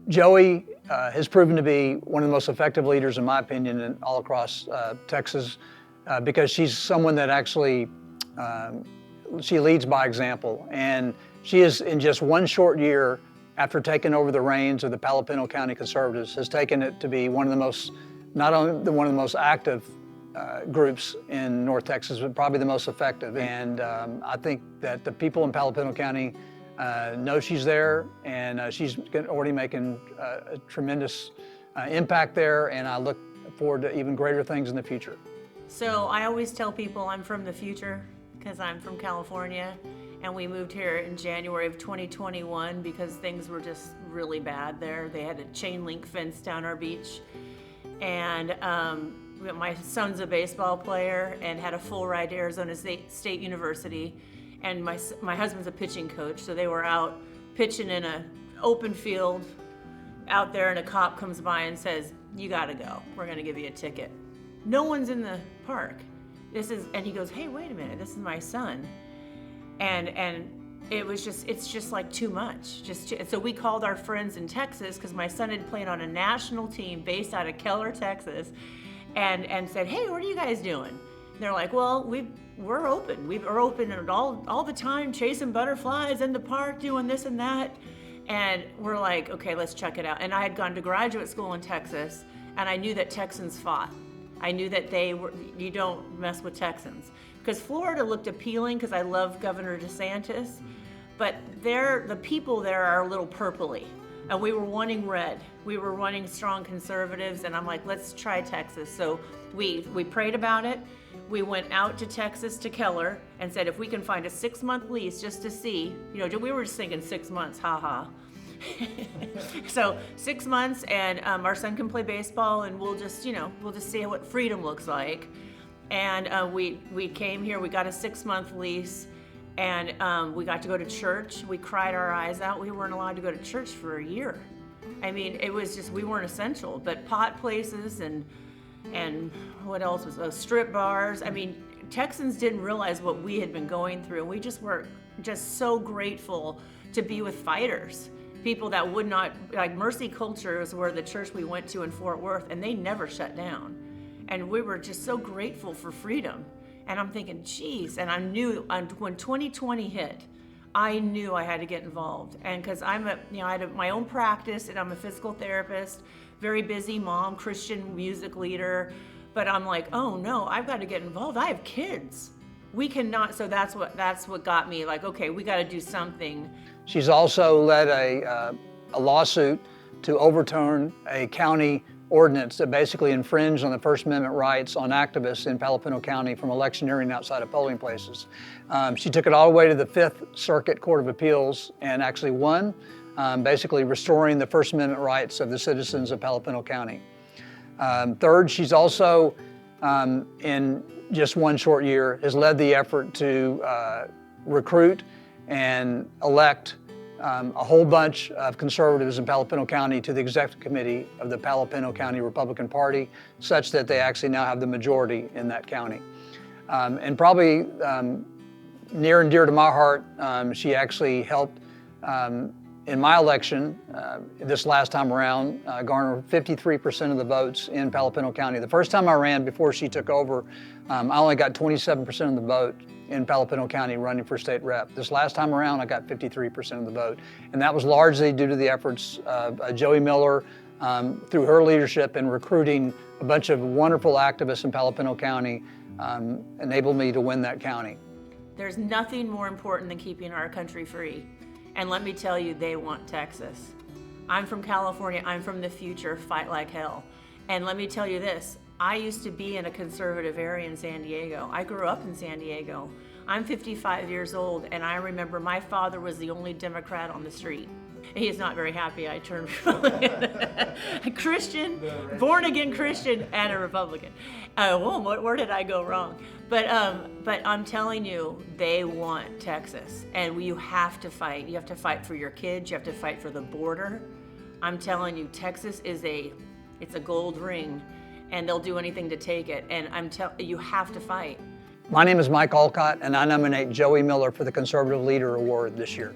Joey has proven to be one of the most effective leaders, in my opinion, all across Texas, because she's someone that actually, she leads by example. And she is, in just one short year, after taking over the reins of the Palo Pinto County Conservatives, has taken it to be one of the most, not only one of the most active groups in North Texas, but probably the most effective. And I think that the people in Palo Pinto County know she's there, and she's already making a tremendous impact there, and I look forward to even greater things in the future. So I always tell people I'm from the future because I'm from California, and we moved here in January of 2021 because things were just really bad there. They had a chain link fence down our beach, and my son's a baseball player and had a full ride to Arizona State University. And my husband's a pitching coach, so they were out pitching in an open field out there, and a cop comes by and says, "You gotta go, we're gonna give you a ticket." No one's in the park. And he goes, "Hey, wait a minute, this is my son." And it's just like too much. So we called our friends in Texas, because my son had played on a national team based out of Keller, Texas, and said, "Hey, what are you guys doing?" And they're like, "Well, we're open. We're open all the time, chasing butterflies in the park, doing this and that." And we're like, okay, let's check it out. And I had gone to graduate school in Texas, and I knew that Texans fought. I knew that you don't mess with Texans. Because Florida looked appealing, because I love Governor DeSantis, but the people there are a little purpley. And we were wanting red. We were wanting strong conservatives, and I'm like, let's try Texas. So we prayed about it. We went out to Texas, to Keller, and said, if we can find a 6-month lease just to see, we were just thinking 6 months, haha. So 6 months, and our son can play baseball, and we'll just see what freedom looks like. And we came here, we got a 6-month lease, and we got to go to church. We cried our eyes out. We weren't allowed to go to church for a year. I mean, it was just, we weren't essential, but pot places and what else was strip bars. I mean, Texans didn't realize what we had been going through. We just were just so grateful to be with fighters, people that would not, like Mercy Culture is where the church we went to in Fort Worth, and they never shut down. And we were just so grateful for freedom. And I'm thinking, geez, and I knew when 2020 hit, I knew I had to get involved. And because I had my own practice, and I'm a physical therapist, very busy mom, Christian music leader, but I'm like, oh no, I've got to get involved. I have kids. We cannot, so that's what got me like, okay, we got to do something. She's also led a lawsuit to overturn a county ordinance that basically infringed on the First Amendment rights on activists in Palo Pinto County from electioneering outside of polling places. She took it all the way to the Fifth Circuit Court of Appeals and actually won, basically restoring the First Amendment rights of the citizens of Palo Pinto County. Third, she's also, in just one short year, has led the effort to recruit and elect a whole bunch of conservatives in Palo Pinto County to the executive committee of the Palo Pinto County Republican Party, such that they actually now have the majority in that county. And probably near and dear to my heart, she actually helped in my election this last time around garner 53% of the votes in Palo Pinto County. The first time I ran before she took over, I only got 27% of the vote in Palo Pinto County running for state rep. This last time around, I got 53% of the vote. And that was largely due to the efforts of Joey Miller through her leadership in recruiting a bunch of wonderful activists in Palo Pinto County, enabled me to win that county. There's nothing more important than keeping our country free. And let me tell you, they want Texas. I'm from California, I'm from the future, fight like hell. And let me tell you this, I used to be in a conservative area in San Diego. I grew up in San Diego. I'm 55 years old, and I remember my father was the only Democrat on the street. He is not very happy I turned Republican. A Christian, born again Christian, and a Republican. Where did I go wrong? But I'm telling you, they want Texas, and you have to fight. You have to fight for your kids. You have to fight for the border. I'm telling you, Texas it's a gold ring, and they'll do anything to take it. And you have to fight. My name is Mike Alcott, and I nominate Joey Miller for the Conservative Leader Award this year.